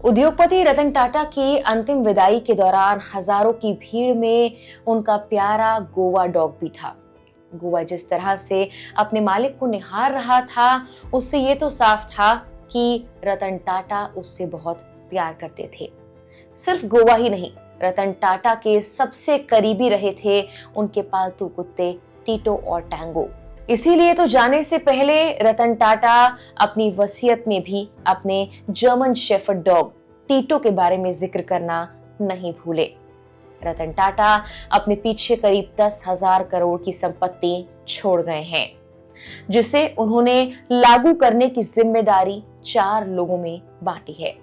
उद्योगपति रतन टाटा की अंतिम विदाई के दौरान हजारों की भीड़ में उनका प्यारा गोवा डॉग भी था। गोवा जिस तरह से अपने मालिक को निहार रहा था, उससे ये तो साफ था कि रतन टाटा उससे बहुत प्यार करते थे। सिर्फ गोवा ही नहीं, रतन टाटा के सबसे करीबी रहे थे उनके पालतू कुत्ते टीटो और टैंगो। इसीलिए तो जाने से पहले रतन टाटा अपनी वसीयत में भी अपने जर्मन शेफर्ड डॉग टीटो के बारे में जिक्र करना नहीं भूले। रतन टाटा अपने पीछे करीब 10,000 करोड़ की संपत्ति छोड़ गए हैं, जिसे उन्होंने लागू करने की जिम्मेदारी 4 लोगों में बांटी है।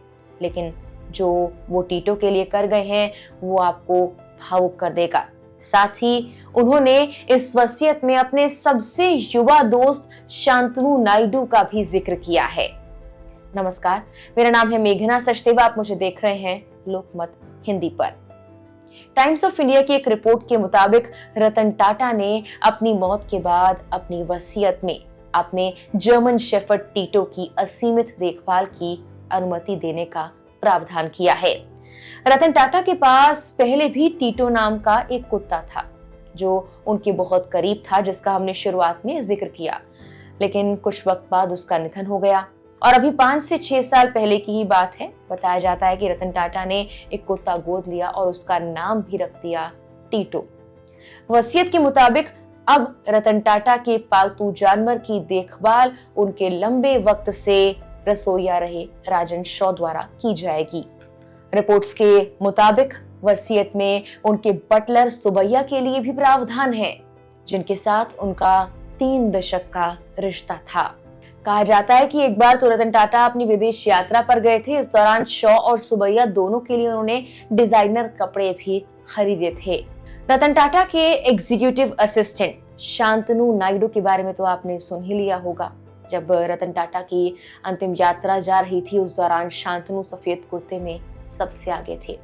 लेकिन जो वो टीटो के लिए कर गए हैं वो आपको भावुक कर देगा। साथ ही उन्होंने इस वसीयत में अपने सबसे युवा दोस्त शांतनु नायडू का भी जिक्र किया है। नमस्कार, मेरा नाम है मेघना सचदेवा। आप मुझे देख रहे हैं लोकमत हिंदी पर। टाइम्स ऑफ इंडिया की एक रिपोर्ट के मुताबिक रतन टाटा ने अपनी मौत के बाद अपनी वसीयत में अपने जर्मन शेफर्ड टीटो की असीमित देखभाल की अनुमति देने का प्रावधान किया है। रतन टाटा के पास पहले भी टीटो नाम का एक कुत्ता था जो उनके बहुत करीब था, जिसका हमने शुरुआत में जिक्र किया। लेकिन कुछ वक्त बाद उसका निधन हो गया और अभी 5 से 6 साल पहले की ही बात है। बताया जाता है कि रतन टाटा ने एक कुत्ता गोद लिया और उसका नाम भी रख दिया टीटो। वसीयत के मुताबिक अब रतन टाटा के पालतू जानवर की देखभाल उनके लंबे वक्त से रसोइया रहे राजन शॉ द्वारा की जाएगी। रिपोर्ट्स के मुताबिक वसीयत में उनके बटलर सुबैया के लिए भी प्रावधान है, जिनके साथ उनका 3 दशक का रिश्ता था। कहा जाता है कि एक बार तो रतन टाटा अपनी विदेश यात्रा पर गए थे। इस दौरान शॉ और सुबैया दोनों के लिए उन्होंने डिजाइनर कपड़े भी खरीदे थे। रतन टाटा के एग्जीक्यूटिव असिस्टेंट शांतनु नायडू के बारे में तो आपने सुन ही लिया होगा। जब रतन टाटा की अंतिम यात्रा जा रही थी, उस दौरान शांतनु सफेद कुर्ते में सबसे आगे थे।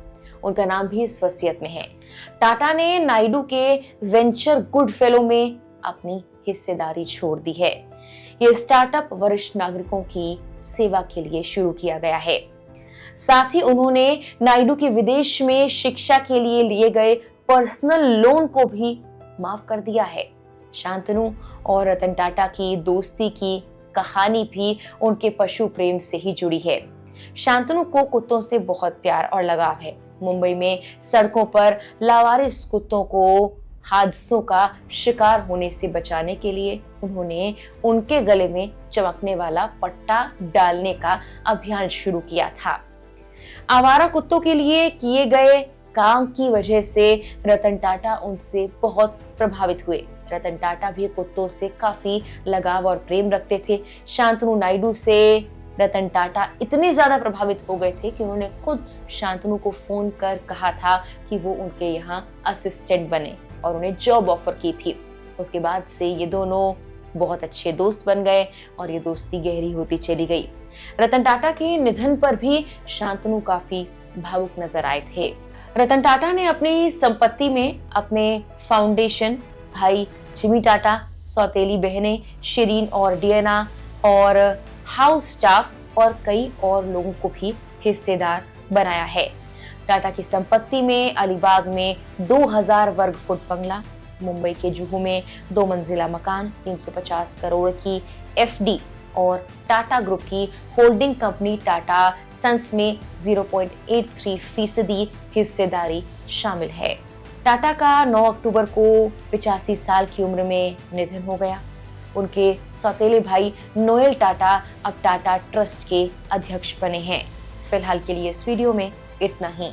उनका नाम भी इस वसीयत में है। टाटा ने नायडू के वेंचर गुड फेलो में अपनी हिस्सेदारी छोड़ दी है। ये स्टार्टअप वरिष्ठ नागरिकों की सेवा के लिए शुरू किया गया है। साथ ही उन्होंने नायडू के विदेश में शिक्षा के लिए लिए गए पर्सनल लोन को भी माफ कर दिया है। शांतनु और रतन टाटा की दोस्ती की कहानी भी उनके पशु प्रेम से ही जुड़ी है। शांतनु को कुत्तों से बहुत प्यार और लगाव है। मुंबई में सड़कों पर लावारिस कुत्तों को हादसों का शिकार होने से बचाने के लिए उन्होंने उनके गले में चमकने वाला पट्टा डालने का अभियान शुरू किया था। आवारा कुत्तों के लिए किए गए काम की वजह से रतन टाटा उनसे बहुत प्रभावित हुए। रतन टाटा भी कुत्तों से काफी लगाव और प्रेम रखते थे। शांतनु नायडू से रतन टाटा इतने ज्यादा प्रभावित हो गए थे कि उन्होंने खुद शांतनु को फोन कर कहा था कि वो उनके यहाँ असिस्टेंट बने और उन्हें जॉब ऑफर की थी। उसके बाद से ये दोनों बहुत अच्छे दोस्त बन गए और ये दोस्ती गहरी होती चली गई। रतन टाटा के निधन पर भी शांतनु काफी भावुक नजर आए थे। रतन टाटा ने अपनी संपत्ति में अपने फाउंडेशन, भाई जिमी टाटा, सौतेली बहनें शिरीन और डियाना और हाउस स्टाफ और कई और लोगों को भी हिस्सेदार बनाया है। टाटा की संपत्ति में अलीबाग में 2000 वर्ग फुट बंगला, मुंबई के जुहू में 2 मंजिला मकान, 350 करोड़ की एफडी और टाटा ग्रुप की होल्डिंग कंपनी टाटा सन्स में 0.83% हिस्सेदारी शामिल है। टाटा का 9 अक्टूबर को 85 साल की उम्र में निधन हो गया। उनके सौतेले भाई नोएल टाटा अब टाटा ट्रस्ट के अध्यक्ष बने हैं। फिलहाल के लिए इस वीडियो में इतना ही।